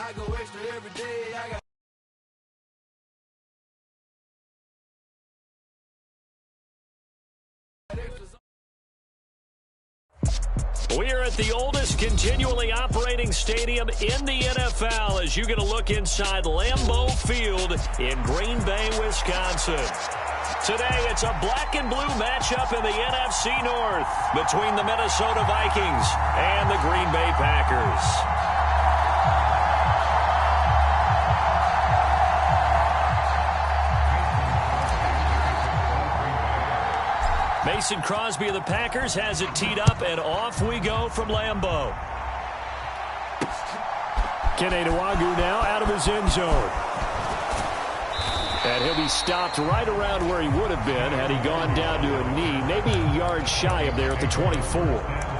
I go extra every day. I got We're at the oldest continually operating stadium in the NFL as you get a look inside Lambeau Field in Green Bay, Wisconsin. Today, it's a black and blue matchup in the NFC North between the Minnesota Vikings and the Green Bay Packers. Mason Crosby of the Packers has it teed up, and off we go from Lambeau. Kene Nwangwu now out of his end zone. And he'll be stopped right around where he would have been had he gone down to a knee, maybe a yard shy of there at the 24.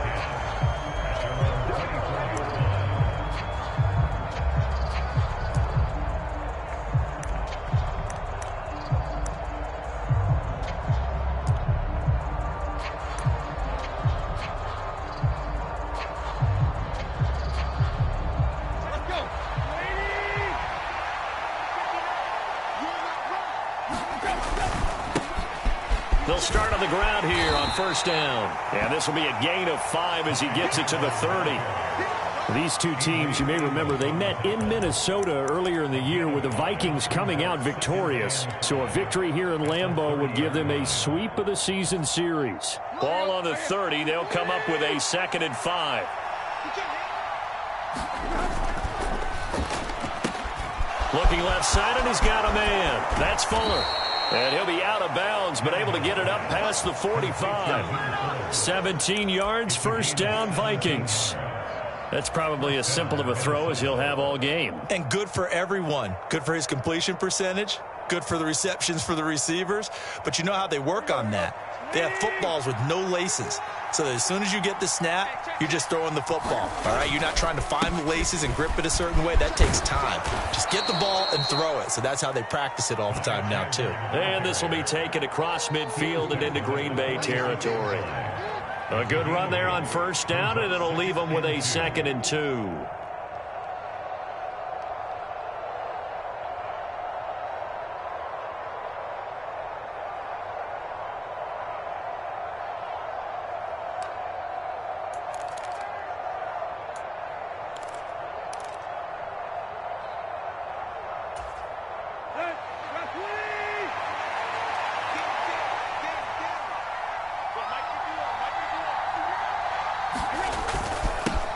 They'll start on the ground here on first down. And this will be a gain of 5 as he gets it to the 30. These two teams, you may remember, they met in Minnesota earlier in the year with the Vikings coming out victorious. So a victory here in Lambeau would give them a sweep of the season series. Ball on the 30. They'll come up with a 2nd and 5. Looking left side, and he's got a man. That's Fuller. And he'll be out of bounds, but able to get it up past the 45. 17 yards, first down, Vikings. That's probably as simple of a throw as he'll have all game. And good for everyone. Good for his completion percentage. Good for the receptions for the receivers. But you know how they work on that. They have footballs with no laces. So that as soon as you get the snap, you're just throwing the football. All right, you're not trying to find the laces and grip it a certain way. That takes time. Just get the ball and throw it. So that's how they practice it all the time now, too. And this will be taken across midfield and into Green Bay territory. A good run there on first down, and it'll leave them with a 2nd and 2.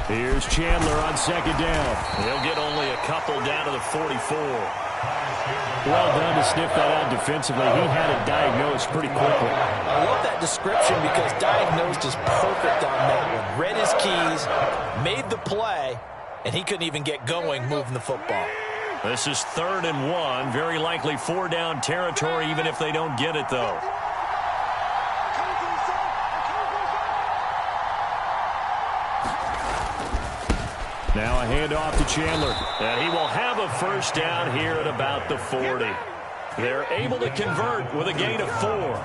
Here's Chandler on 2nd down. He'll get only a couple down to the 44. Well done to sniff that out defensively. He had it diagnosed pretty quickly. I love that description because diagnosed is perfect on that one. Read his keys, made the play, and he couldn't even get going moving the football. This is 3rd and 1. Very likely 4-down territory even if they don't get it, though. Now a handoff to Chandler. And he will have a first down here at about the 40. They're able to convert with a gain of 4.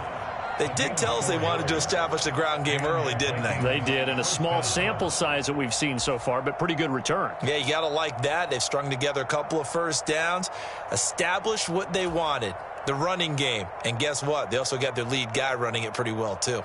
They did tell us they wanted to establish the ground game early, didn't they? They did, in a small sample size that we've seen so far, but pretty good return. Yeah, you got to like that. They've strung together a couple of first downs, established what they wanted, the running game. And guess what? They also got their lead guy running it pretty well, too.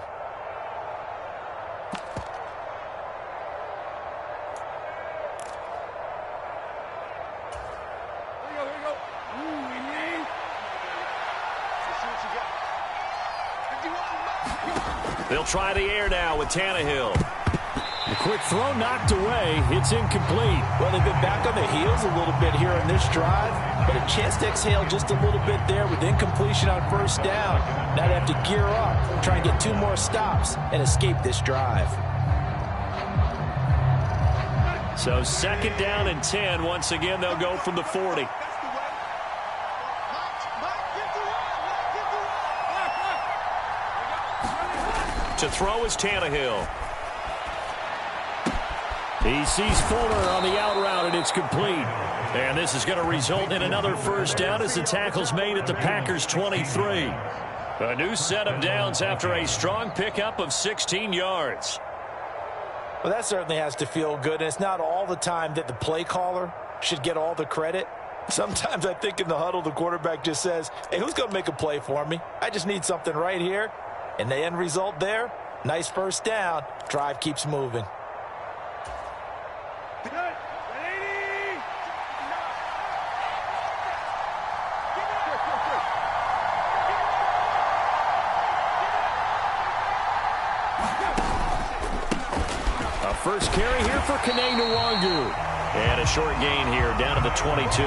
They'll try the air now with Tannehill. The quick throw knocked away. It's incomplete. Well, they've been back on their heels a little bit here on this drive, but a chance to exhale just a little bit there with incompletion on first down. Now they have to gear up, try and get 2 more stops, and escape this drive. So 2nd down and 10. Once again, they'll go from the 40. To throw is Tannehill. He sees Fuller on the out route, and it's complete. And this is going to result in another first down as the tackle's made at the Packers' 23. A new set of downs after a strong pickup of 16 yards. Well, that certainly has to feel good, and it's not all the time that the play caller should get all the credit. Sometimes I think in the huddle, the quarterback just says, hey, who's going to make a play for me? I just need something right here. And the end result there, nice first down. Drive keeps moving. First carry here for Kane-Nwangu. And a short gain here down to the 22.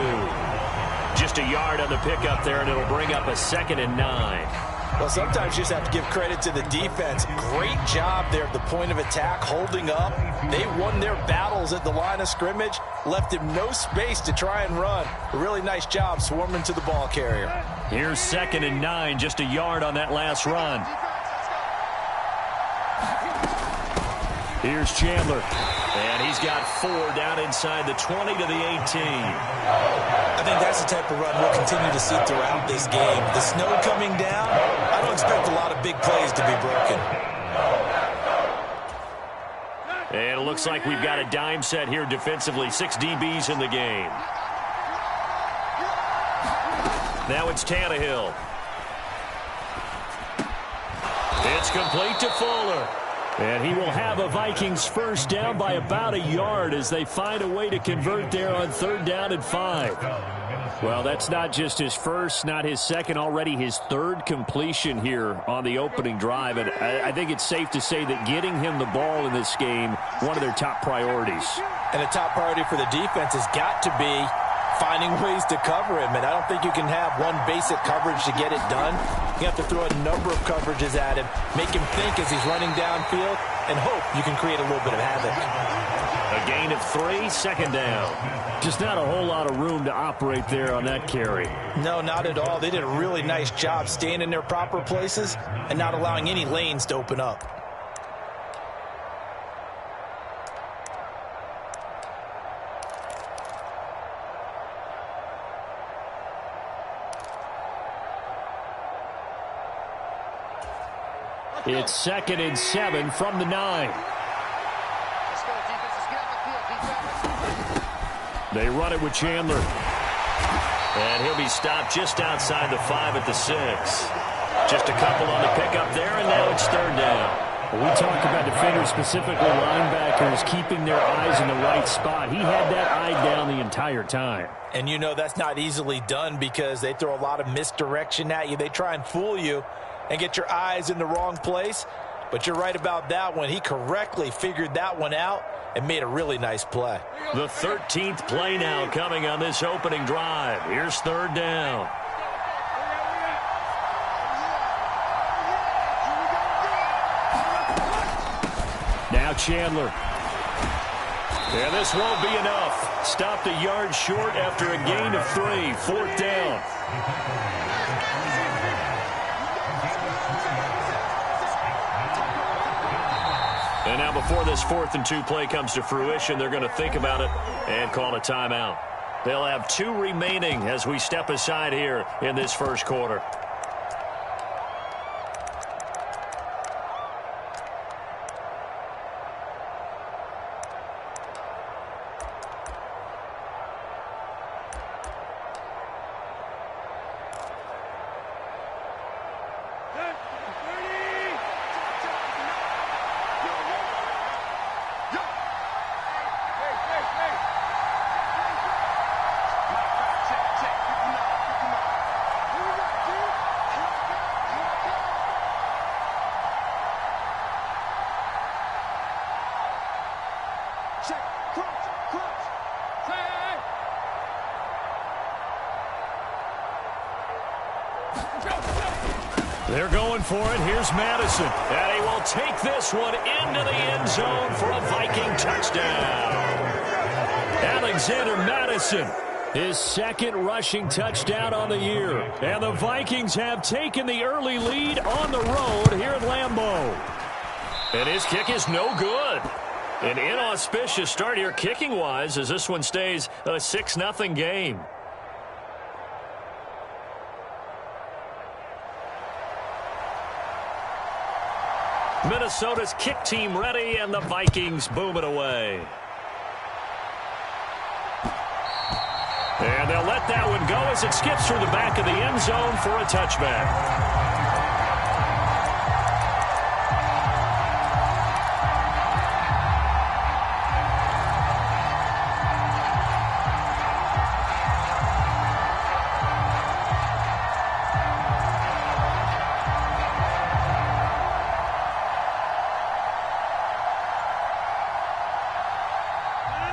Just a yard on the pickup there, and it'll bring up a 2nd and 9. Well, sometimes you just have to give credit to the defense. Great job there at the point of attack, holding up. They won their battles at the line of scrimmage, left him no space to try and run. A really nice job swarming to the ball carrier. Here's 2nd and 9, just a yard on that last run. Here's Chandler. And he's got 4 down inside the 20 to the 18. I think that's the type of run we'll continue to see throughout this game. The snow coming down, I don't expect a lot of big plays to be broken. And it looks like we've got a dime set here defensively. 6 DBs in the game. Now it's Tannehill. It's complete to Fuller. And he will have a Vikings first down by about a yard as they find a way to convert there on 3rd down and 5. Well, that's not just his first, not his second, already his 3rd completion here on the opening drive. And I think it's safe to say that getting him the ball in this game, one of their top priorities. And a top priority for the defense has got to be finding ways to cover him. And I don't think you can have one basic coverage to get it done. You have to throw a number of coverages at him, make him think as he's running downfield, and hope you can create a little bit of havoc. A gain of 3, 2nd down. Just not a whole lot of room to operate there on that carry. No, not at all. They did a really nice job staying in their proper places and not allowing any lanes to open up. It's 2nd and 7 from the 9. They run it with Chandler. And he'll be stopped just outside the 5 at the 6. Just a couple on the pickup there, and now it's 3rd down. We talk about defenders, specifically linebackers, keeping their eyes in the right spot. He had that eye down the entire time. And you know that's not easily done because they throw a lot of misdirection at you. They try and fool you and get your eyes in the wrong place. But you're right about that one. He correctly figured that one out and made a really nice play. The 13th play now coming on this opening drive. Here's 3rd down. Now Chandler. And this won't be enough. Stopped a yard short after a gain of 3. 4th down. And now before this 4th and 2 play comes to fruition, they're going to think about it and call a timeout. They'll have 2 remaining as we step aside here in this first quarter. They're going for it. Here's Madison. And he will take this one into the end zone for a Viking touchdown. Alexander Madison, his 2nd rushing touchdown on the year. And the Vikings have taken the early lead on the road here at Lambeau. And his kick is no good. An inauspicious start here kicking-wise as this one stays a 6-0 game. Minnesota's kick team ready, and the Vikings boom it away. And they'll let that one go as it skips through the back of the end zone for a touchback.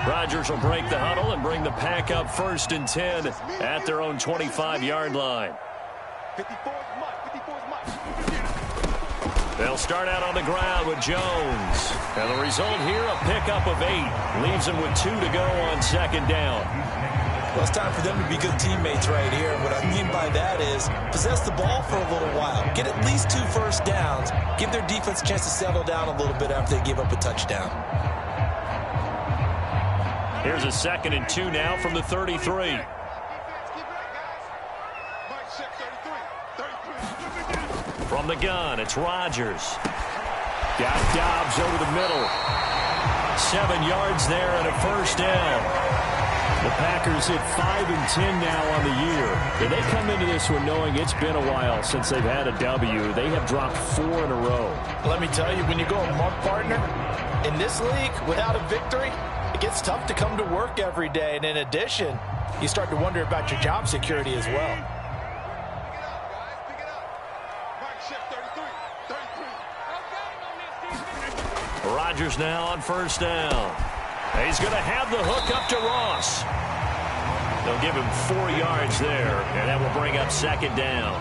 Rodgers will break the huddle and bring the pack up 1st and 10 at their own 25-yard line. They'll start out on the ground with Jones. And the result here, a pickup of 8. Leaves them with 2 to go on 2nd down. Well, it's time for them to be good teammates right here. What I mean by that is possess the ball for a little while. Get at least 2 first downs. Give their defense a chance to settle down a little bit after they give up a touchdown. Here's a 2nd and 2 now from the 33. From the gun, it's Rodgers. Got Dobbs over the middle. 7 yards there and a 1st down. The Packers hit 5 and 10 now on the year. And they come into this one knowing it's been a while since they've had a W. They have dropped 4 in a row. Let me tell you, when you go a month, partner, in this league, without a victory, it gets tough to come to work every day. And in addition, you start to wonder about your job security as well. Rodgers now on 1st down. He's going to have the hook up to Ross. They'll give him 4 yards there, and that will bring up 2nd down.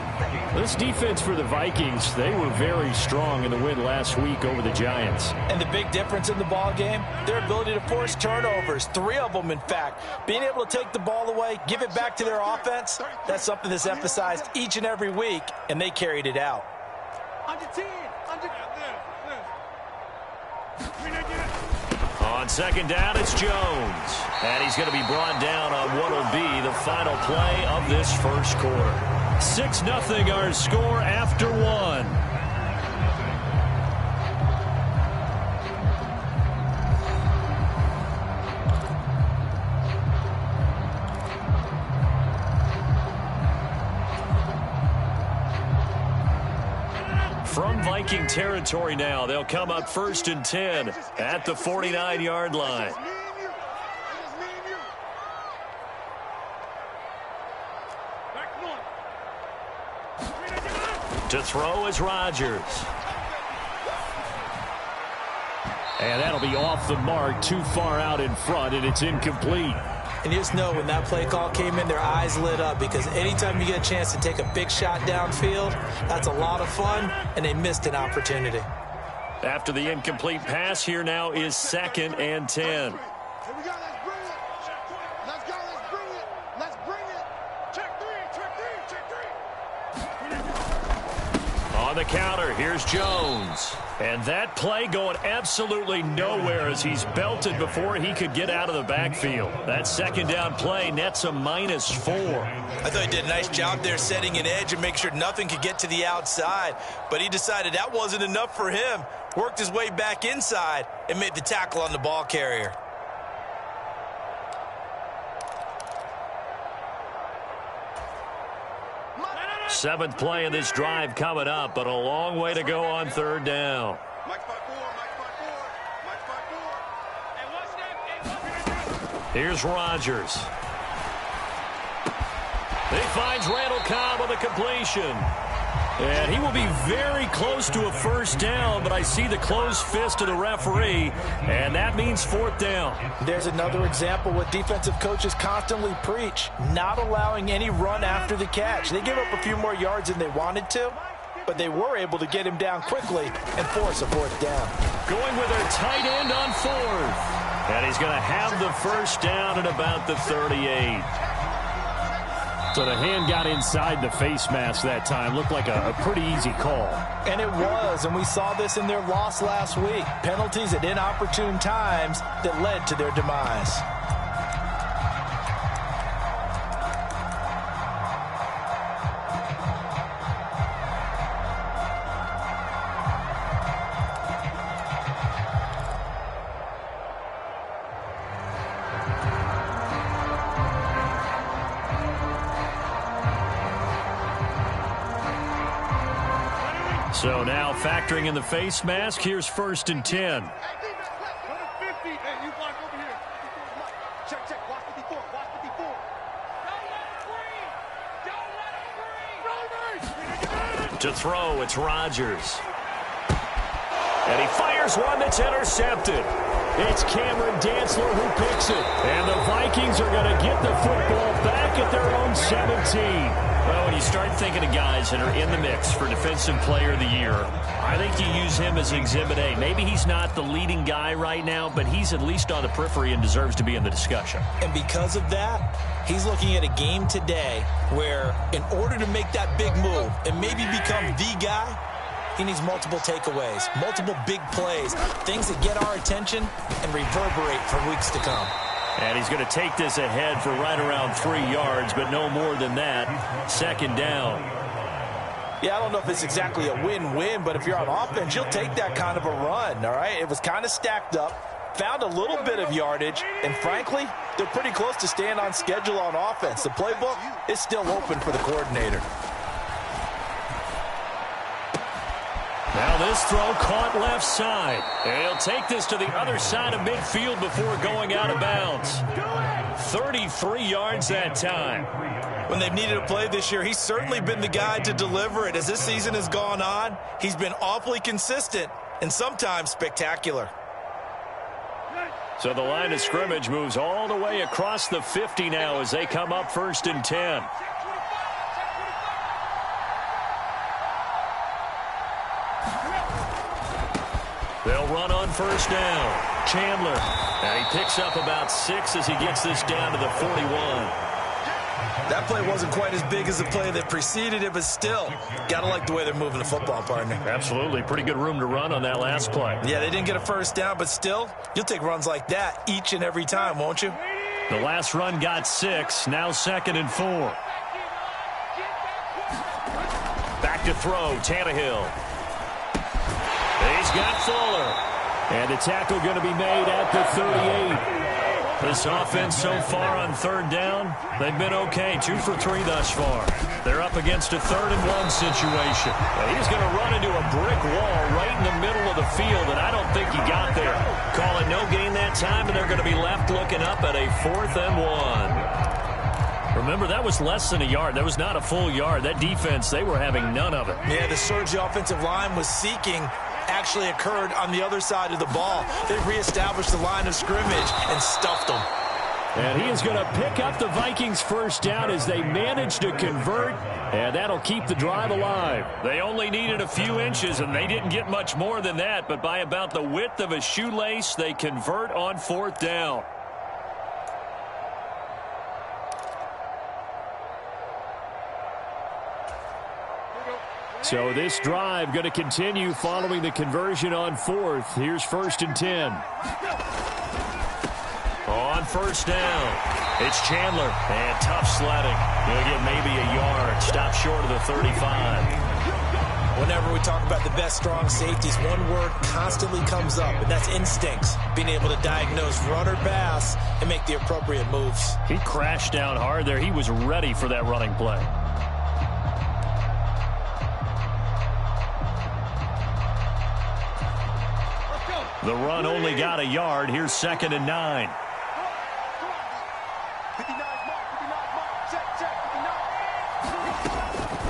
This defense for the Vikings, they were very strong in the win last week over the Giants. And the big difference in the ball game, their ability to force turnovers, 3 of them in fact. Being able to take the ball away, give it back to their offense, that's something that's emphasized each and every week, and they carried it out. On 2nd down, it's Jones. And he's going to be brought down on what will be the final play of this 1st quarter. 6-0 our score after 1. From Viking territory now, they'll come up 1st and 10 at the 49-yard line. To throw is Rodgers. And that'll be off the mark, too far out in front, and it's incomplete. And you just know when that play call came in, their eyes lit up, because anytime you get a chance to take a big shot downfield, that's a lot of fun, and they missed an opportunity. After the incomplete pass, here now is 2nd and 10. Here we go, let's bring it. Let's go, let's bring it. Let's bring it. Check 3, check 3, check 3. On the counter, here's Jones. And that play going absolutely nowhere as he's belted before he could get out of the backfield. That 2nd down play nets a -4. I thought he did a nice job there setting an edge and make sure nothing could get to the outside. But he decided that wasn't enough for him. Worked his way back inside and made the tackle on the ball carrier. Seventh play of this drive coming up, but a long way to go on 3rd down. Here's Rodgers. He finds Randall Cobb on the completion. And he will be very close to a 1st down, but I see the closed fist of the referee, and that means 4th down. There's another example what defensive coaches constantly preach, not allowing any run after the catch. They gave up a few more yards than they wanted to, but they were able to get him down quickly and force a 4th down. Going with their tight end on 4th. And he's going to have the 1st down at about the 38. So the hand got inside the face mask that time. Looked like a pretty easy call. And it was, and we saw this in their loss last week. Penalties at inopportune times that led to their demise. So now factoring in the face mask, here's 1st and 10. To throw, it's Rodgers. And he fires one that's intercepted. It's Cameron Dantzler who picks it. And the Vikings are going to get the football back at their own 17. Well, when you start thinking of guys that are in the mix for Defensive Player of the Year, I think you use him as Exhibit A. Maybe he's not the leading guy right now, but he's at least on the periphery and deserves to be in the discussion. And because of that, he's looking at a game today where in order to make that big move and maybe become the guy, he needs multiple takeaways, multiple big plays, things that get our attention and reverberate for weeks to come. And he's going to take this ahead for right around 3 yards, but no more than that. 2nd down. Yeah, I don't know if it's exactly a win-win, but if you're on offense, you'll take that kind of a run, all right? It was kind of stacked up, found a little bit of yardage, and frankly, they're pretty close to staying on schedule on offense. The playbook is still open for the coordinator. Now this throw caught left side. And he'll take this to the other side of midfield before going out of bounds. 33 yards that time. When they've needed a play this year, he's certainly been the guy to deliver it. As this season has gone on, he's been awfully consistent and sometimes spectacular. So the line of scrimmage moves all the way across the 50 now as they come up 1st and 10. They'll run on 1st down. Chandler. And he picks up about 6 as he gets this down to the 41. That play wasn't quite as big as the play that preceded it, but still, got to like the way they're moving the football, partner. Absolutely. Pretty good room to run on that last play. Yeah, they didn't get a 1st down, but still, you'll take runs like that each and every time, won't you? The last run got 6. Now 2nd and 4. Back to throw. Tannehill. He's got Fuller. And the tackle going to be made at the 38. This offense so far on 3rd down, they've been okay. 2 for 3 thus far. They're up against a 3rd and 1 situation. And he's going to run into a brick wall right in the middle of the field, and I don't think he got there. Call it no gain that time, and they're going to be left looking up at a 4th and 1. Remember, that was less than a yard. That was not a full yard. That defense, they were having none of it. Yeah, the surge the offensive line was seeking actually occurred on the other side of the ball. They reestablished the line of scrimmage and stuffed them. And he is going to pick up the Vikings 1st down as they manage to convert, and that'll keep the drive alive. They only needed a few inches, and they didn't get much more than that, but by about the width of a shoelace, they convert on 4th down. So this drive going to continue following the conversion on 4th. Here's 1st and 10. On 1st down, it's Chandler. And tough sledding. He'll get maybe a yard. Stop short of the 35. Whenever we talk about the best strong safeties, one word constantly comes up, and that's instincts. Being able to diagnose run or pass and make the appropriate moves. He crashed down hard there. He was ready for that running play. The run only got a yard. Here's 2nd and 9.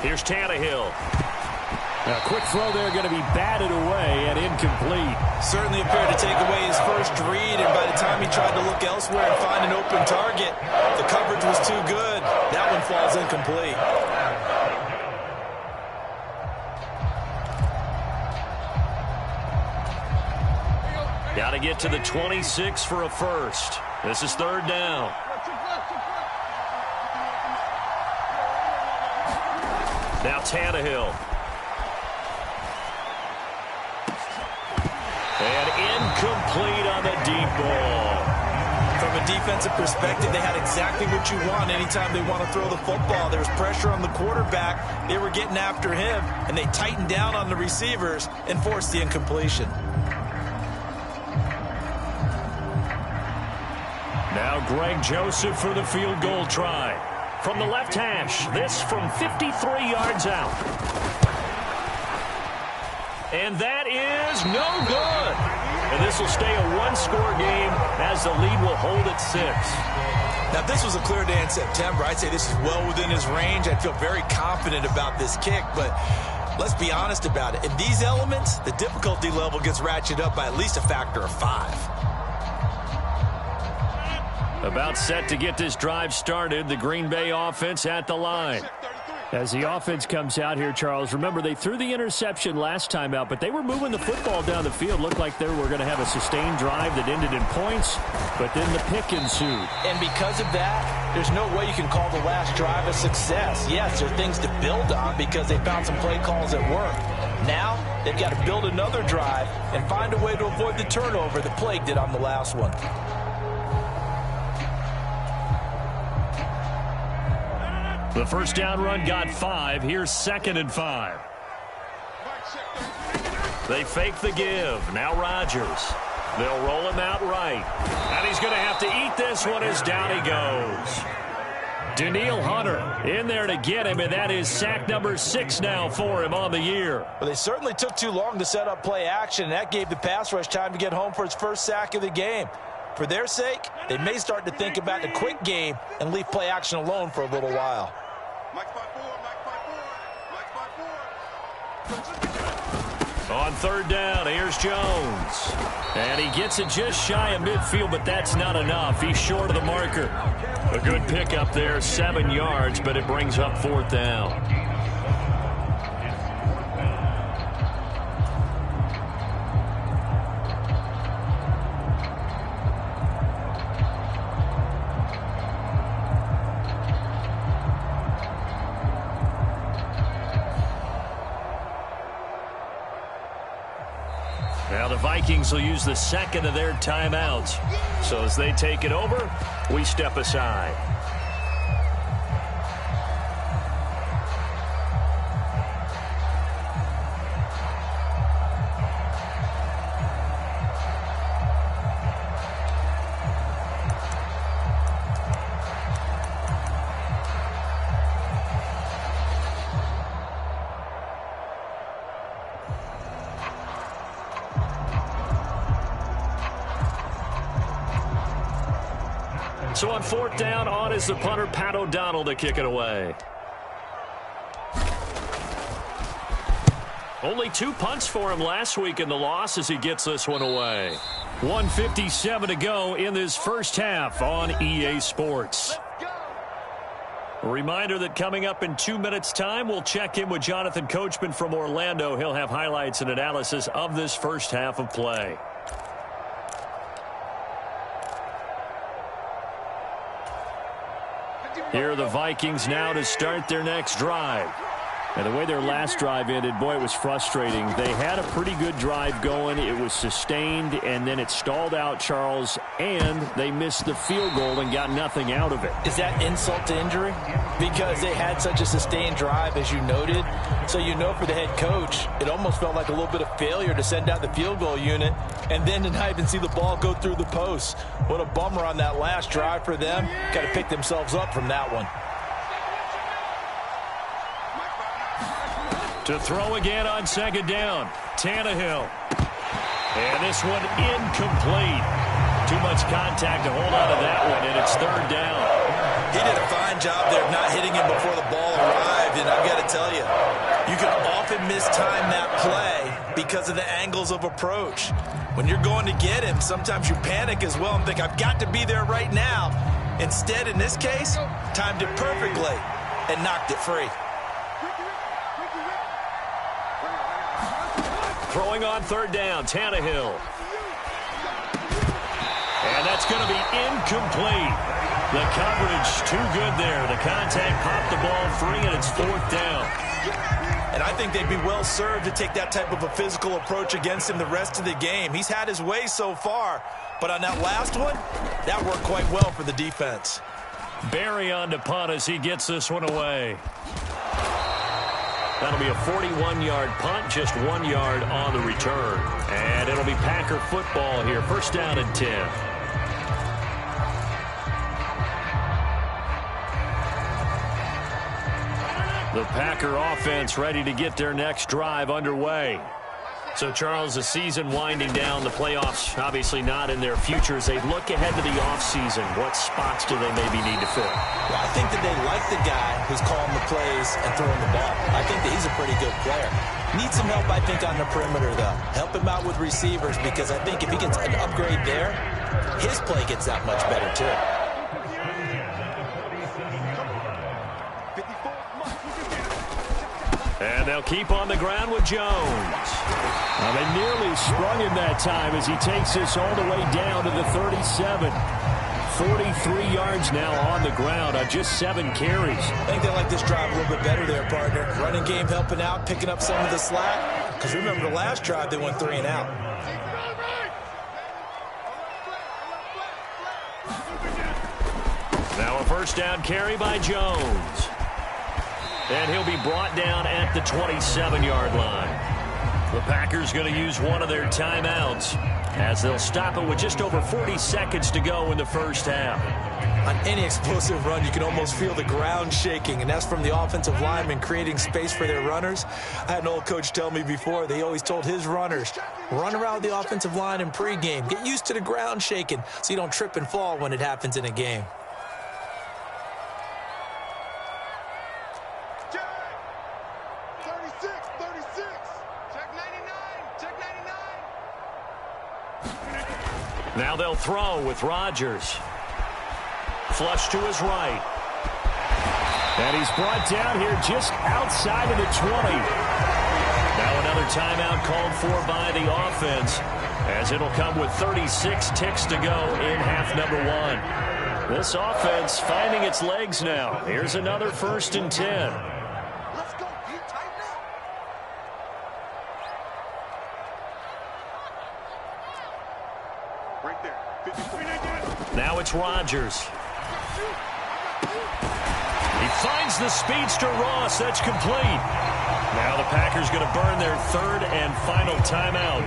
Here's Tannehill. A quick throw there going to be batted away and incomplete. Certainly appeared to take away his first read, and by the time he tried to look elsewhere and find an open target, the coverage was too good. That one falls incomplete. Got to get to the 26 for a first. This is 3rd down. Now Tannehill. And incomplete on the deep ball. From a defensive perspective, they had exactly what you want anytime they want to throw the football. There was pressure on the quarterback. They were getting after him, and they tightened down on the receivers and forced the incompletion. Now Greg Joseph for the field goal try. From the left hash, this from 53 yards out. And that is no good. And this will stay a one-score game as the lead will hold at 6. Now, if this was a clear day in September, I'd say this is well within his range. I'd feel very confident about this kick, but let's be honest about it. In these elements, the difficulty level gets ratcheted up by at least a factor of 5. About set to get this drive started, the Green Bay offense at the line. As the offense comes out here, Charles, remember they threw the interception last time out, but they were moving the football down the field. Looked like they were going to have a sustained drive that ended in points, but then the pick ensued. And because of that, there's no way you can call the last drive a success. Yes, there are things to build on because they found some play calls that work. Now, they've got to build another drive and find a way to avoid the turnover that plagued it on the last one. The first down run got 5. Here's 2nd and 5. They fake the give. Now Rodgers. They'll roll him out right. And he's going to have to eat this one as down he goes. Danielle Hunter in there to get him, and that is sack number 6 now for him on the year. Well, they certainly took too long to set up play action, and that gave the pass rush time to get home for its first sack of the game. For their sake, they may start to think about the quick game and leave play action alone for a little while. On 3rd down, here's Jones. And he gets it just shy of midfield, but that's not enough. He's short of the marker. A good pickup there, 7 yards, but it brings up 4th down. Now the Vikings will use the 2nd of their timeouts. So as they take it over, we step aside. So on 4th down, on is the punter, Pat O'Donnell, to kick it away. Only 2 punts for him last week in the loss as he gets this one away. 1:57 to go in this first half on EA Sports. A reminder that coming up in 2 minutes' time, we'll check in with Jonathan Coachman from Orlando. He'll have highlights and analysis of this first half of play. Here are the Vikings now to start their next drive. And the way their last drive ended, boy, it was frustrating. They had a pretty good drive going. It was sustained, and then it stalled out, Charles, and they missed the field goal and got nothing out of it. Is that insult to injury? Because they had such a sustained drive, as you noted. So you know for the head coach, it almost felt like a little bit of failure to send out the field goal unit and then to not even see the ball go through the post. What a bummer on that last drive for them. Got to pick themselves up from that one. To throw again on 2nd down, Tannehill. And this one incomplete. Too much contact to hold on to that one, and it's 3rd down. He did a fine job there of not hitting him before the ball arrived, and I've got to tell you, you can often mistime that play because of the angles of approach. When you're going to get him, sometimes you panic as well and think, I've got to be there right now. Instead, in this case, timed it perfectly and knocked it free. Throwing on 3rd down, Tannehill. And that's going to be incomplete. The coverage too good there. The contact popped the ball free, and it's 4th down. And I think they'd be well served to take that type of a physical approach against him the rest of the game. He's had his way so far, but on that last one, that worked quite well for the defense. Barry on to punt as he gets this one away. That'll be a 41-yard punt, just 1 yard on the return. And it'll be Packer football here. 1st down and 10. The Packer offense ready to get their next drive underway. So, Charles, the season winding down, the playoffs obviously not in their future. As they look ahead to the offseason, what spots do they maybe need to fill? Well, I think that they like the guy who's calling the plays and throwing the ball. I think that he's a pretty good player. Needs some help, I think, on the perimeter, though. Help him out with receivers, because I think if he gets an upgrade there, his play gets that much better, too. And they'll keep on the ground with Jones. They nearly sprung him that time as he takes this all the way down to the 37. 43 yards now on the ground on just 7 carries. I think they like this drive a little bit better there, partner. Running game helping out, picking up some of the slack. Because remember, the last drive they went 3 and out. Now a first down carry by Jones. And he'll be brought down at the 27-yard line. The Packers going to use one of their timeouts as they'll stop it with just over 40 seconds to go in the first half. On any explosive run, you can almost feel the ground shaking, and that's from the offensive linemen creating space for their runners. I had an old coach tell me before, they always told his runners, run around the offensive line in pregame. Get used to the ground shaking so you don't trip and fall when it happens in a game. Now they'll throw with Rodgers. Flush to his right. And he's brought down here just outside of the 20. Now another timeout called for by the offense, as it'll come with 36 ticks to go in half number 1. This offense finding its legs now. Here's another 1st and 10. Now it's Rodgers. He finds the speedster Ross. That's complete. Now the Packers going to burn their 3rd and final timeout.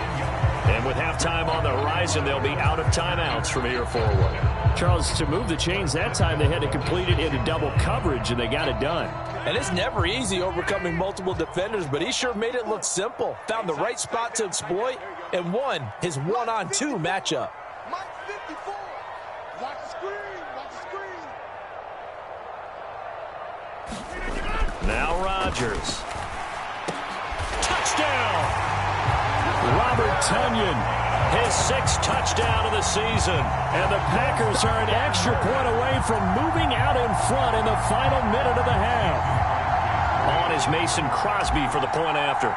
And with halftime on the horizon, they'll be out of timeouts from here forward. Charles, to move the chains that time, they had to complete it into double coverage, and they got it done. And it's never easy overcoming multiple defenders, but he sure made it look simple. Found the right spot to exploit and won his 1-on-2 matchup. Now Rodgers. Touchdown! Robert Tonyan, his 6th touchdown of the season. And the Packers are an extra point away from moving out in front in the final minute of the half. On is Mason Crosby for the point after.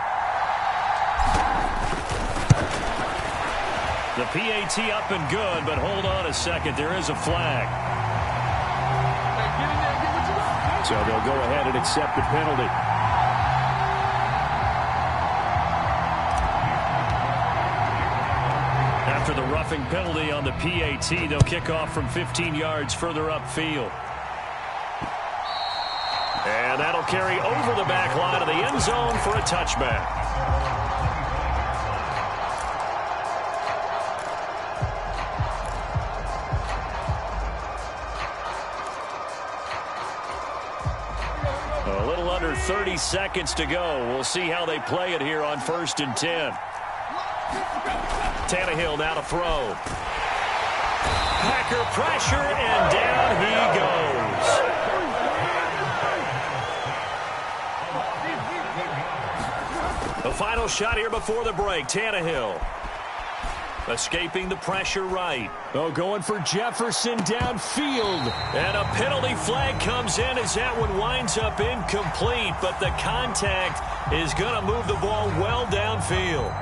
The PAT up and good, but hold on a second. There is a flag. So they'll go ahead and accept the penalty. After the roughing penalty on the PAT, they'll kick off from 15 yards further upfield. And that'll carry over the back line of the end zone for a touchback. A little under 30 seconds to go. We'll see how they play it here on 1st and 10. Tannehill now to throw. Packer pressure, and down he goes. The final shot here before the break. Tannehill escaping the pressure right. Oh, going for Jefferson downfield. And a penalty flag comes in as that one winds up incomplete, but the contact is going to move the ball well downfield.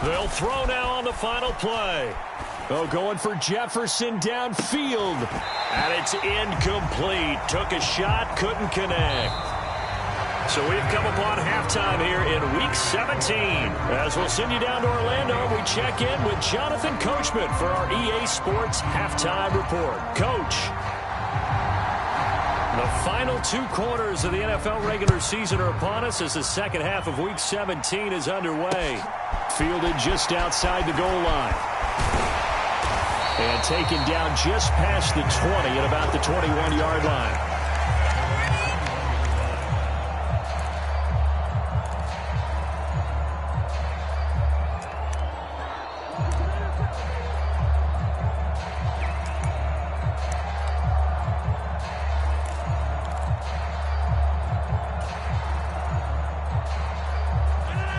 They'll throw now on the final play. Oh, going for Jefferson downfield. And it's incomplete. Took a shot, couldn't connect. So we've come upon halftime here in Week 17. As we'll send you down to Orlando, we check in with Jonathan Coachman for our EA Sports Halftime Report. Coach, the final 2 quarters of the NFL regular season are upon us as the second half of Week 17 is underway. Fielded just outside the goal line. And taken down just past the 20 at about the 21-yard line.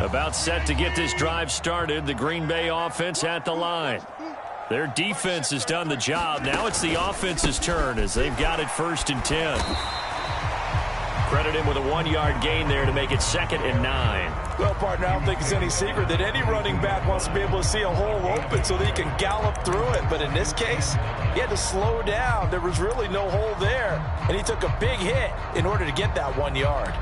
About set to get this drive started. The Green Bay offense at the line. Their defense has done the job. Now it's the offense's turn as they've got it 1st and 10. Credit him with a 1-yard gain there to make it 2nd and 9. Well, partner, I don't think it's any secret that any running back wants to be able to see a hole open so that he can gallop through it. But in this case, he had to slow down. There was really no hole there. And he took a big hit in order to get that 1 yard.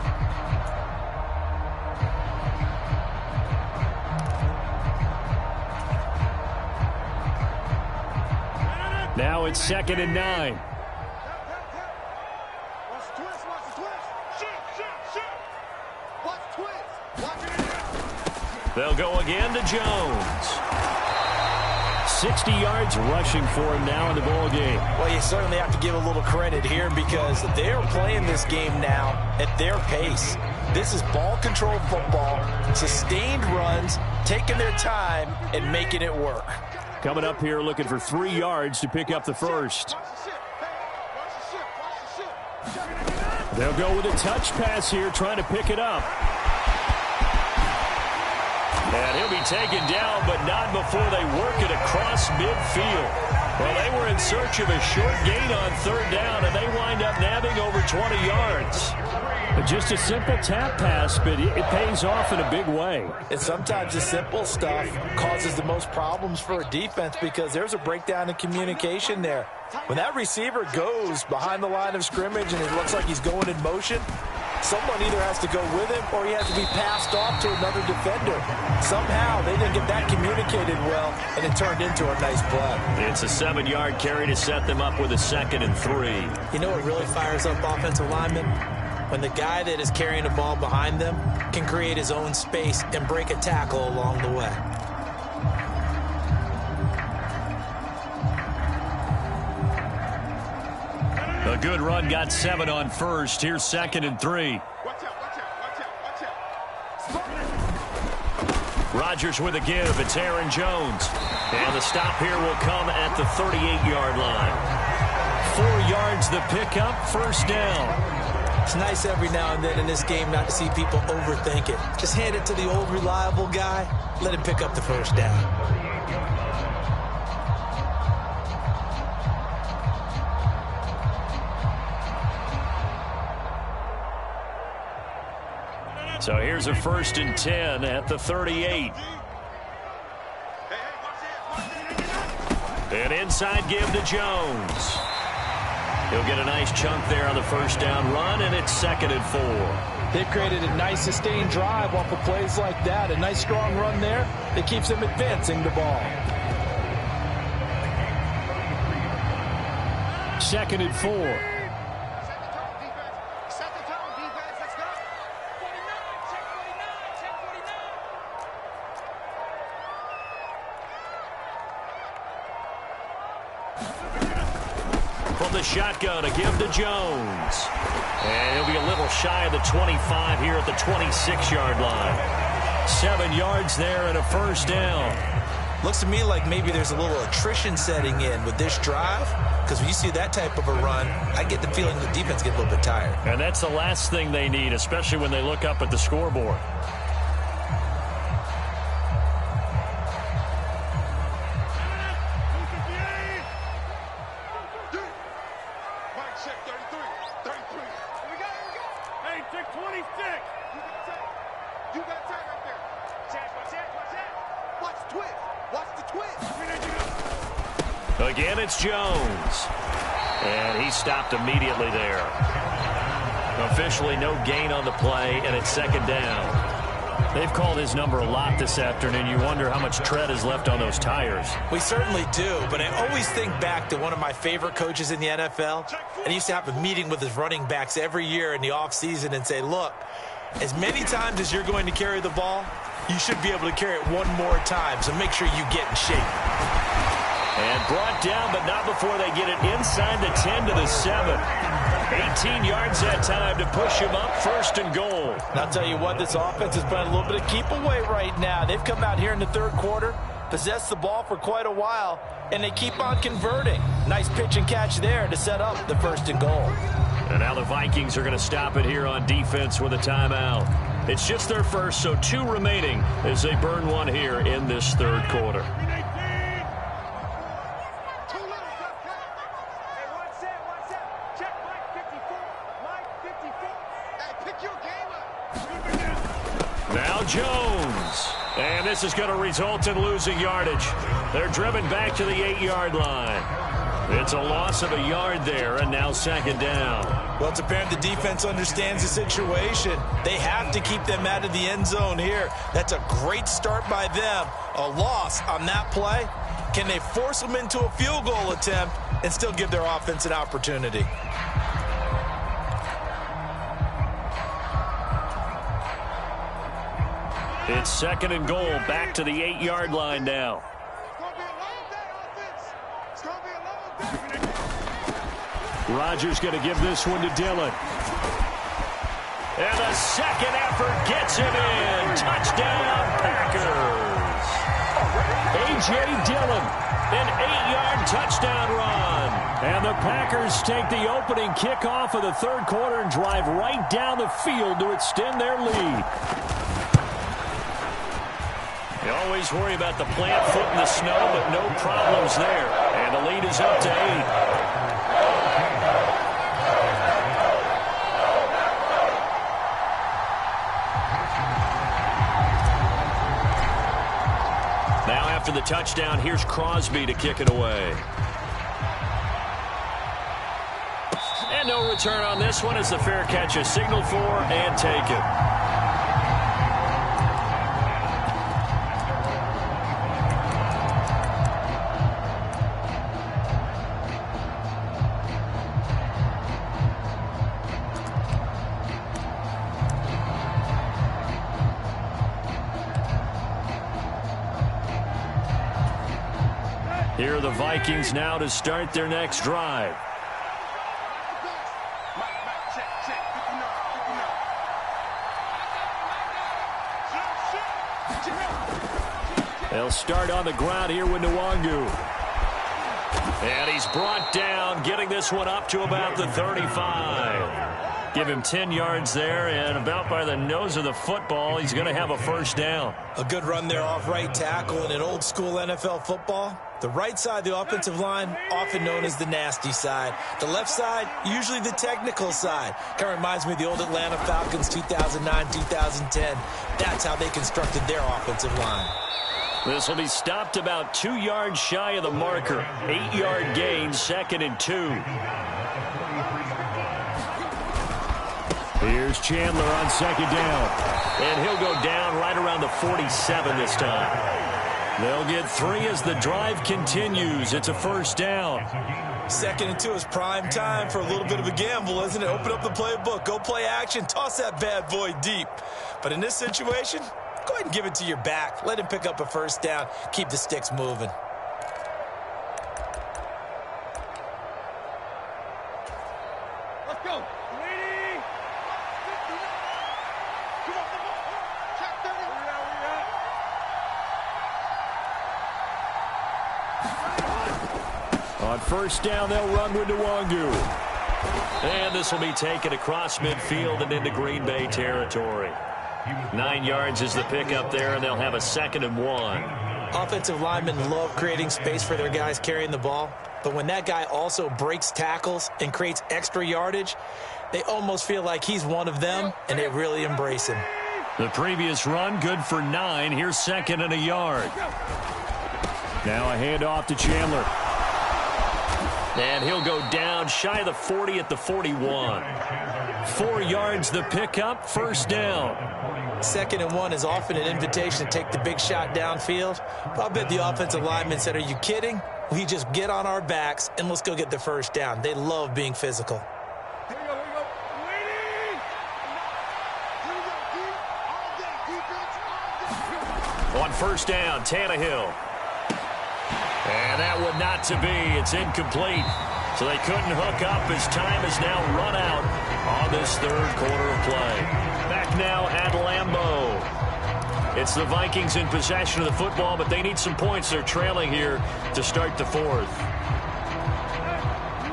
Now it's 2nd and 9. Watch the twist, watch the twist. Shoot. Watch the twist. Watch it. They'll go again to Jones. 60 yards rushing for him now in the ball game. Well, you certainly have to give a little credit here because they are playing this game now at their pace. This is ball control football, sustained runs, taking their time and making it work. Coming up here looking for 3 yards to pick up the first. They'll go with a touch pass here, trying to pick it up. And he'll be taken down, but not before they work it across midfield. Well, they were in search of a short gain on 3rd down, and they wind up nabbing over 20 yards. Just a simple tap pass, but it pays off in a big way. And sometimes the simple stuff causes the most problems for a defense because there's a breakdown in communication there. When that receiver goes behind the line of scrimmage and it looks like he's going in motion, someone either has to go with him or he has to be passed off to another defender. Somehow they didn't get that communicated well, and it turned into a nice play. It's a 7-yard carry to set them up with a 2nd and 3. You know what really fires up offensive linemen? When the guy that is carrying the ball behind them can create his own space and break a tackle along the way. A good run got 7 on 1st. Here's 2nd and 3. Watch out. Rodgers with a give. It's Aaron Jones. And the stop here will come at the 38-yard line. 4 yards the pickup, 1st down. It's nice every now and then in this game not to see people overthink it. Just hand it to the old reliable guy. Let him pick up the 1st down. So here's a 1st and 10 at the 38. An inside give to Jones. He'll get a nice chunk there on the 1st down run, and it's 2nd and 4. They've created a nice sustained drive off of plays like that. A nice strong run there that keeps them advancing the ball. 2nd and 4. Set the tone, defense. Let's go. 49. From the shotgun, a give to Jones. And he'll be a little shy of the 25 here at the 26-yard line. 7 yards there and a 1st down. Looks to me like maybe there's a little attrition setting in with this drive, because when you see that type of a run, I get the feeling the defense get a little bit tired. And that's the last thing they need, especially when they look up at the scoreboard. Again, it's Jones. And he stopped immediately there. Officially no gain on the play, and it's second down. They've called his number a lot this afternoon. You wonder how much tread is left on those tires. We certainly do, but I always think back to one of my favorite coaches in the NFL, and he used to have a meeting with his running backs every year in the offseason and say, look, as many times as you're going to carry the ball, you should be able to carry it one more time, so make sure you get in shape. And brought down, but not before they get it inside the 10 to the 7. 18 yards that time to push him up, first and goal. And I'll tell you what, this offense has been a little bit of keep away right now. They've come out here in the third quarter, possessed the ball for quite a while, and they keep on converting. Nice pitch and catch there to set up the first and goal. And now the Vikings are going to stop it here on defense with a timeout. It's just their first, so 2 remaining as they burn one here in this third quarter. Now Jones. And this is going to result in losing yardage. They're driven back to the 8-yard line. It's a loss of a yard there, and now second down. Well, it's apparent the defense understands the situation. They have to keep them out of the end zone here. That's a great start by them. A loss on that play. Can they force them into a field goal attempt and still give their offense an opportunity? It's second and goal, back to the 8-yard line now. Rodgers going to give this one to Dillon. And the second effort gets him in. Touchdown, Packers. A.J. Dillon, an 8-yard touchdown run. And the Packers take the opening kickoff of the third quarter and drive right down the field to extend their lead. You always worry about the plant foot in the snow, but no problems there. And the lead is up to 8. Now after the touchdown, here's Crosby to kick it away. And no return on this one as the fair catch is signaled for and taken. Here are the Vikings now to start their next drive. They'll start on the ground here with Nwangu. And he's brought down, getting this one up to about the 35. Give him 10 yards there, and about by the nose of the football, he's going to have a first down. A good run there off right tackle. In an old school NFL football, the right side of the offensive line, often known as the nasty side. The left side, usually the technical side. Kind of reminds me of the old Atlanta Falcons 2009, 2010. That's how they constructed their offensive line. This will be stopped about 2 yards shy of the marker. 8-yard gain, second and 2. Here's Chandler on second down. And he'll go down right around the 47 this time. They'll get 3 as the drive continues. It's a first down. Second and 2 is prime time for a little bit of a gamble, isn't it? Open up the playbook, go play action, toss that bad boy deep. But in this situation, go ahead and give it to your back. Let him pick up a first down. Keep the sticks moving. Let's go. Lady. Come on. Check 30. On first down, they'll run with Nwangu. And this will be taken across midfield and into Green Bay territory. 9 yards is the pickup there, and they'll have a second and 1. Offensive linemen love creating space for their guys carrying the ball. But when that guy also breaks tackles and creates extra yardage, they almost feel like he's one of them, and they really embrace him. The previous run, good for 9. Here's second and a yard. Now a handoff to Chandler. And he'll go down shy of the 40 at the 41. 4 yards the pickup, first down. 2nd and 1 is often an invitation to take the big shot downfield. But I'll bet the offensive lineman said, are you kidding? We just get on our backs and let's go get the first down. They love being physical. Here we go. Waiting. On first down, Tannehill. And that one not to be. It's incomplete. So they couldn't hook up as time has now run out on this 3rd quarter of play. Back now at Lambeau. It's the Vikings in possession of the football, but they need some points. They're trailing here to start the 4th.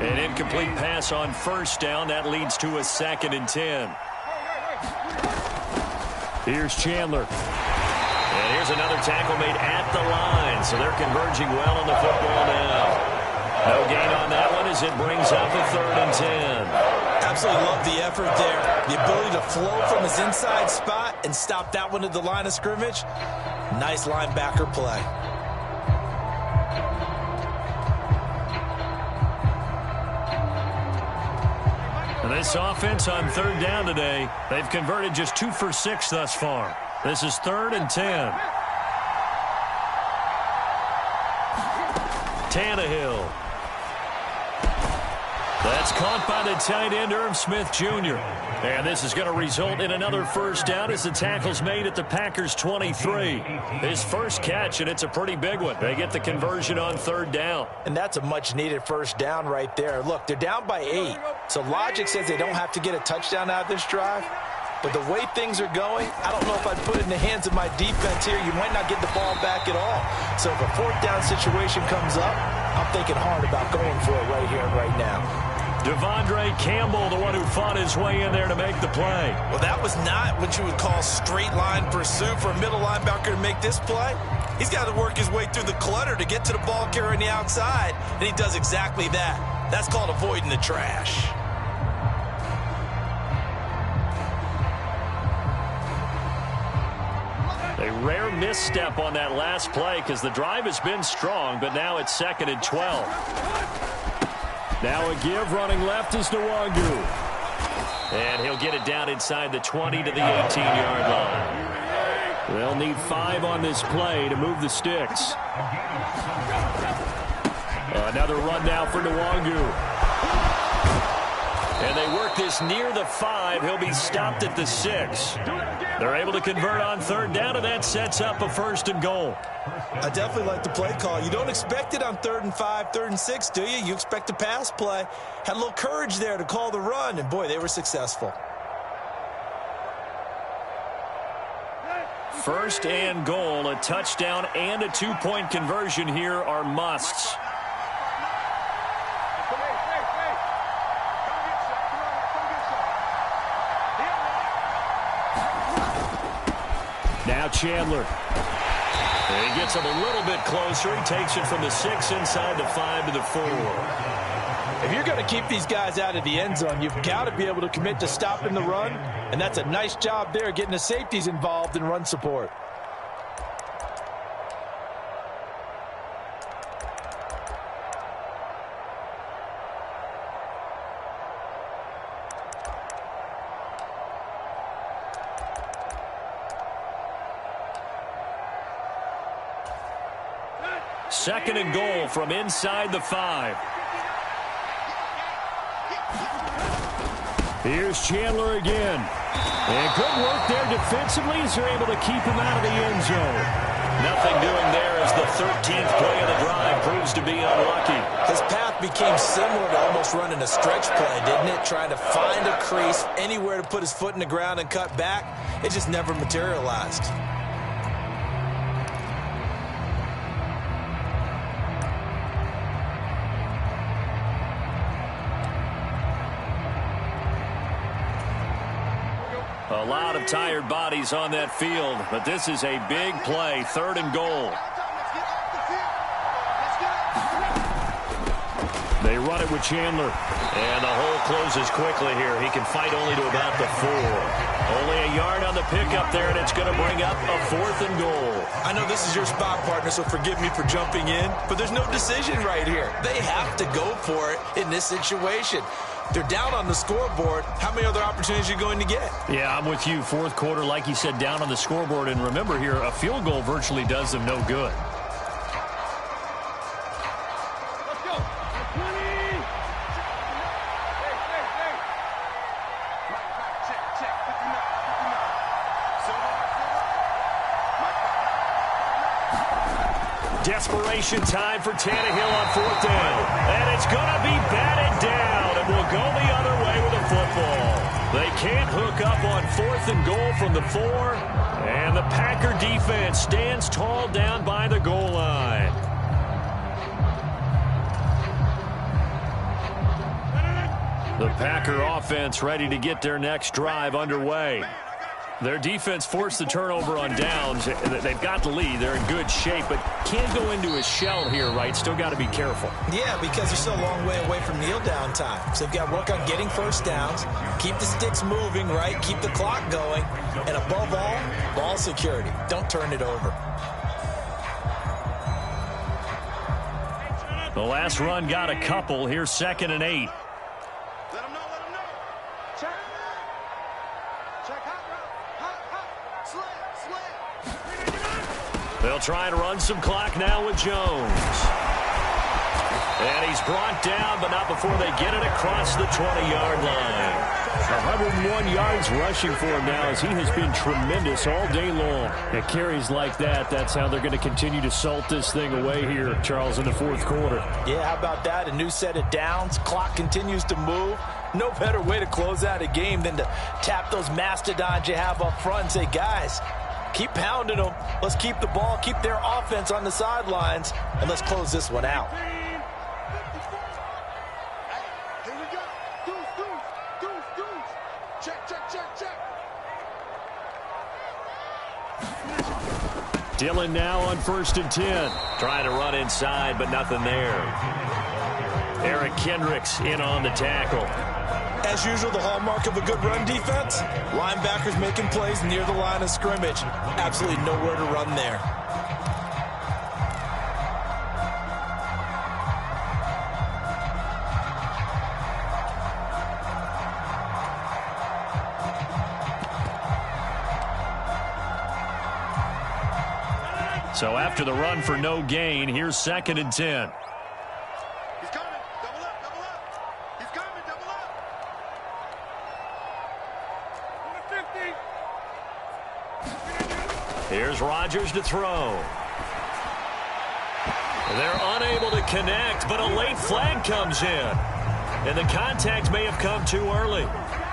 An incomplete pass on first down. That leads to a 2nd and 10. Here's Chandler. And here's another tackle made at the line. So they're converging well on the football now. No gain on that one as it brings up a 3rd and 10. Absolutely love the effort there. The ability to flow from his inside spot and stop that one at the line of scrimmage. Nice linebacker play. And this offense on 3rd down today, they've converted just 2 for 6 thus far. This is 3rd and 10. Tannehill. That's caught by the tight end, Irv Smith Jr. And this is going to result in another first down as the tackle's made at the Packers' 23. His first catch, and it's a pretty big one. They get the conversion on 3rd down. And that's a much-needed first down right there. Look, they're down by 8. So logic says they don't have to get a touchdown out of this drive. But the way things are going, I don't know if I'd put it in the hands of my defense here. You might not get the ball back at all. So if a 4th down situation comes up, I'm thinking hard about going for it right here and right now. Devondre Campbell, the one who fought his way in there to make the play. Well, that was not what you would call straight line pursuit for a middle linebacker to make this play. He's got to work his way through the clutter to get to the ball carrier on the outside, and he does exactly that. That's called avoiding the trash. A rare misstep on that last play because the drive has been strong, but now it's 2nd and 12. Now a give running left is Nwangu. And he'll get it down inside the 20 to the 18-yard line. They'll need 5 on this play to move the sticks. Another run now for Nwangu. And they work this near the 5. He'll be stopped at the 6. They're able to convert on 3rd down, and that sets up a 1st and goal. I definitely like the play call. You don't expect it on 3rd and 5, 3rd and 6, do you? You expect a pass play. Had a little courage there to call the run, and boy, they were successful. 1st and goal, a touchdown and a 2-point conversion here are musts. Now Chandler. And he gets him a little bit closer. He takes it from the 6 inside the 5 to the 4. If you're going to keep these guys out of the end zone, you've got to be able to commit to stopping the run, and that's a nice job there getting the safeties involved in run support. Second and goal from inside the 5. Here's Chandler again. And good work there defensively as they're able to keep him out of the end zone. Nothing doing there as the 13th play of the drive proves to be unlucky. His path became similar to almost running a stretch play, didn't it? Trying to find a crease, anywhere to put his foot in the ground and cut back. It just never materialized. A lot of tired bodies on that field, but this is a big play, 3rd and goal. They run it with Chandler. And the hole closes quickly here. He can fight only to about the 4. Only a yard on the pickup there, and it's going to bring up a 4th and goal. I know this is your spot, partner, so forgive me for jumping in, but there's no decision right here. They have to go for it in this situation. They're down on the scoreboard. How many other opportunities are you going to get? Yeah, I'm with you. Fourth quarter, like you said, down on the scoreboard. And remember here, a field goal virtually does them no good. Desperation time for Tannehill on 4th down. And it's going to be batted down, and will go the other way with the football. They can't hook up on 4th and goal from the 4. And the Packer defense stands tall down by the goal line. The Packer offense ready to get their next drive underway. Their defense forced the turnover on downs. They've got the lead. They're in good shape, but can't go into a shell here, right? Still got to be careful. Yeah, because they're still a long way away from kneel down time. So they've got to work on getting first downs, keep the sticks moving, right? Keep the clock going. And above all, ball security. Don't turn it over. The last run got a couple. Here's 2nd and 8. Let them know, let them know. Check. Check hot, slip. They'll try and run some clock now with Jones. And he's brought down, but not before they get it across the 20-yard line. 101 yards rushing for him now, as he has been tremendous all day long. At carries like that, that's how they're going to continue to salt this thing away here, Charles, in the 4th quarter. Yeah, how about that? A new set of downs. Clock continues to move. No better way to close out a game than to tap those mastodons you have up front and say, guys, keep pounding them. Let's keep the ball, keep their offense on the sidelines, and let's close this one out. Dillon now on 1st and 10. Trying to run inside, but nothing there. Eric Kendricks in on the tackle. As usual, the hallmark of a good run defense, linebackers making plays near the line of scrimmage. Absolutely nowhere to run there. So after the run for no gain, here's 2nd and 10. He's coming. Double up, double up. He's coming, double up. 50. Here's Rodgers to throw. They're unable to connect, but a late flag comes in. And the contact may have come too early.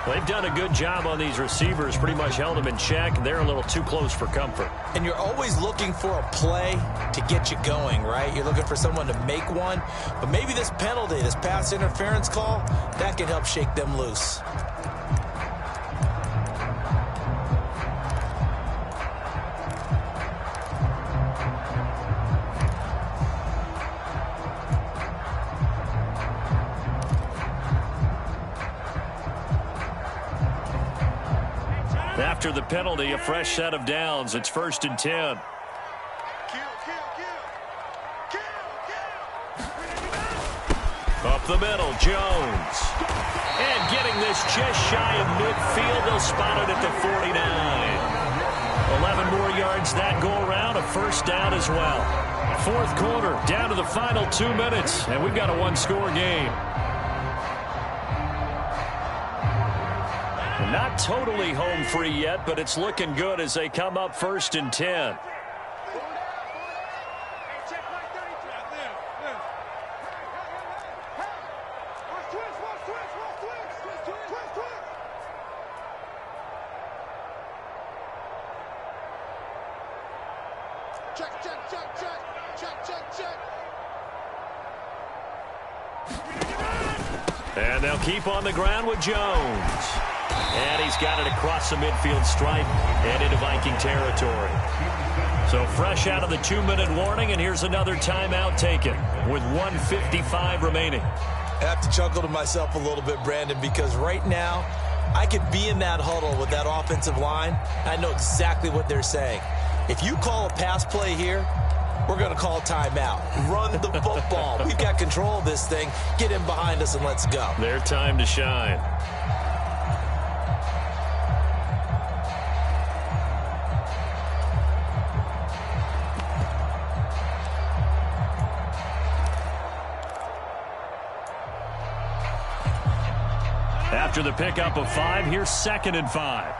They've done a good job on these receivers, pretty much held them in check. They're a little too close for comfort. And you're always looking for a play to get you going, right? You're looking for someone to make one. But maybe this penalty, this pass interference call, that can help shake them loose. After the penalty, a fresh set of downs. It's 1st and 10. Up the middle, Jones. And getting this just shy of midfield. They'll spot it at the 49. 11 more yards that go around. A first down as well. 4th quarter, down to the final 2 minutes. And we've got a one-score game. Not totally home free yet, but it's looking good as they come up 1st and 10. And they'll keep on the ground with Jones. And he's got it across the midfield stripe and into Viking territory. So fresh out of the 2-minute warning, and here's another timeout taken with 1:55 remaining. I have to chuckle to myself a little bit, Brandon, because right now I could be in that huddle with that offensive line. I know exactly what they're saying. If you call a pass play here, we're going to call a timeout. Run the football. We've got control of this thing. Get in behind us and let's go. Their time to shine. After the pickup of 5, here's 2nd and 5.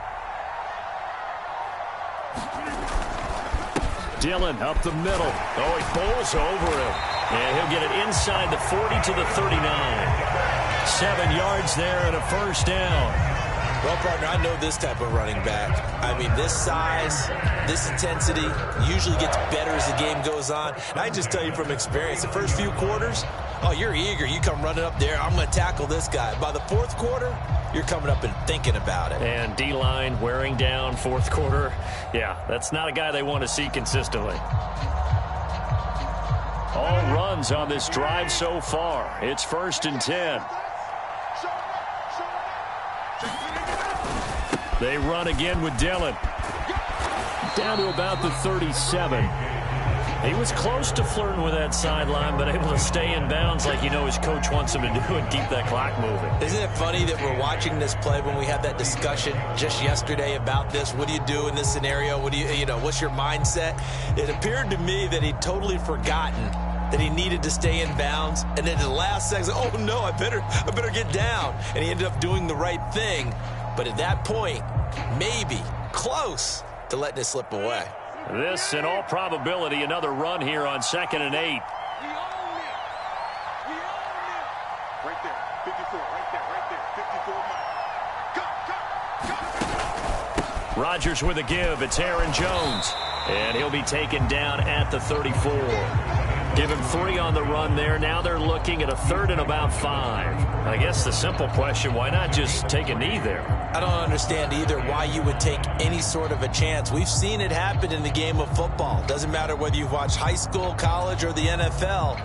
Dillon up the middle. Oh, he bowls over him. And he'll get it inside the 40 to the 39. 7 yards there and a first down. Well, partner, I know this type of running back. I mean, this size, this intensity usually gets better as the game goes on. And I just tell you from experience, the first few quarters, oh, you're eager. You come running up there. I'm going to tackle this guy. By the 4th quarter, you're coming up and thinking about it. And D-line wearing down 4th quarter. Yeah, that's not a guy they want to see consistently. All runs on this drive so far. It's 1st and 10. They run again with Dillon. Down to about the 37. He was close to flirting with that sideline, but able to stay in bounds like his coach wants him to do and keep that clock moving. Isn't it funny that we're watching this play when we had that discussion just yesterday about this? What do you do in this scenario? What do what's your mindset? It appeared to me that he'd totally forgotten that he needed to stay in bounds, and then in the last second, oh no, I better get down. And he ended up doing the right thing. But at that point, maybe close to letting it slip away. This, in all probability, another run here on 2nd and 8. We own it. Right there, 54, right there, 54. Go. Rodgers with a give. It's Aaron Jones. And he'll be taken down at the 34. Give him 3 on the run there. Now they're looking at a 3rd and about 5. I guess the simple question, why not just take a knee there? I don't understand either why you would take any sort of a chance. We've seen it happen in the game of football. Doesn't matter whether you've watched high school, college, or the NFL.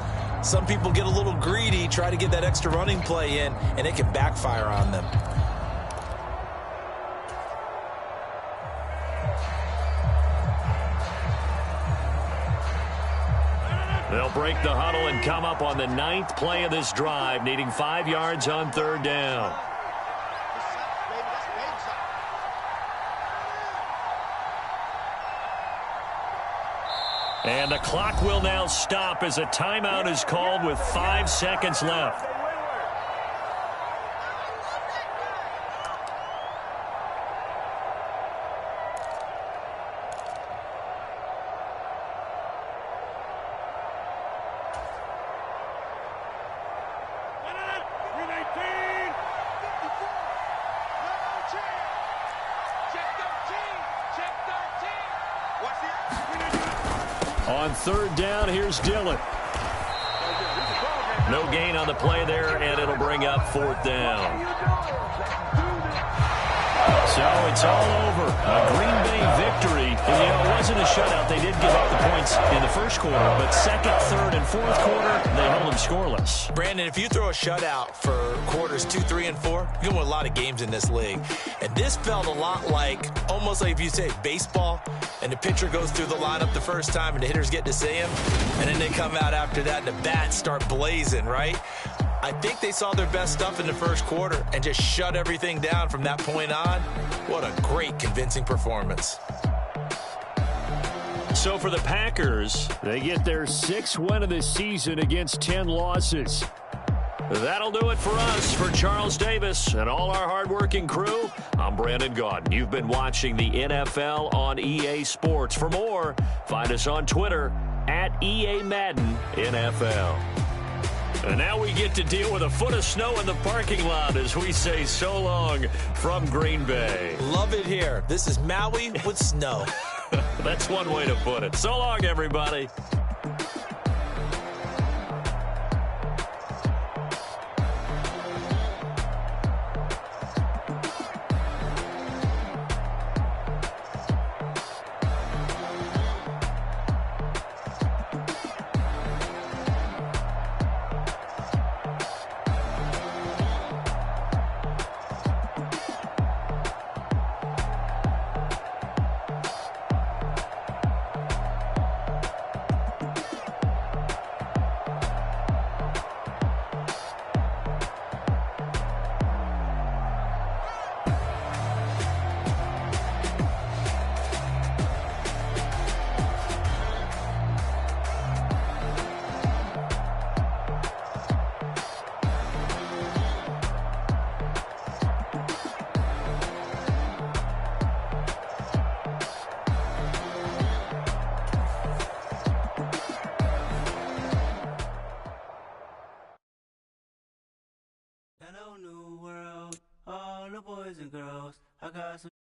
Some people get a little greedy, try to get that extra running play in, and it can backfire on them. They'll break the huddle and come up on the 9th play of this drive, needing 5 yards on 3rd down. And the clock will now stop as a timeout is called with 5 seconds left. On 3rd down, here's Dillon. No gain on the play there, and it'll bring up 4th down. So it's all over. A Green Bay victory. And, it wasn't a shutout. They did give up the points in the 1st quarter, but 2nd, 3rd, and 4th quarter, they held them scoreless. Brandon, if you throw a shutout for quarters 2, 3, and 4, you're going to win a lot of games in this league. And this felt a lot almost like if you say baseball, and the pitcher goes through the lineup the first time and the hitters get to see him, and then they come out after that and the bats start blazing, right? I think they saw their best stuff in the 1st quarter and just shut everything down from that point on. What a great, convincing performance. So for the Packers, they get their 6th win of the season against 10 losses. That'll do it for us. For Charles Davis and all our hardworking crew, I'm Brandon Gaudin. You've been watching the NFL on EA Sports. For more, find us on Twitter at EA Madden NFL. And now we get to deal with a foot of snow in the parking lot as we say so long from Green Bay. Love it here. This is Maui with snow. That's one way to put it. So long, everybody. Hello, new world, all the boys and girls. I got some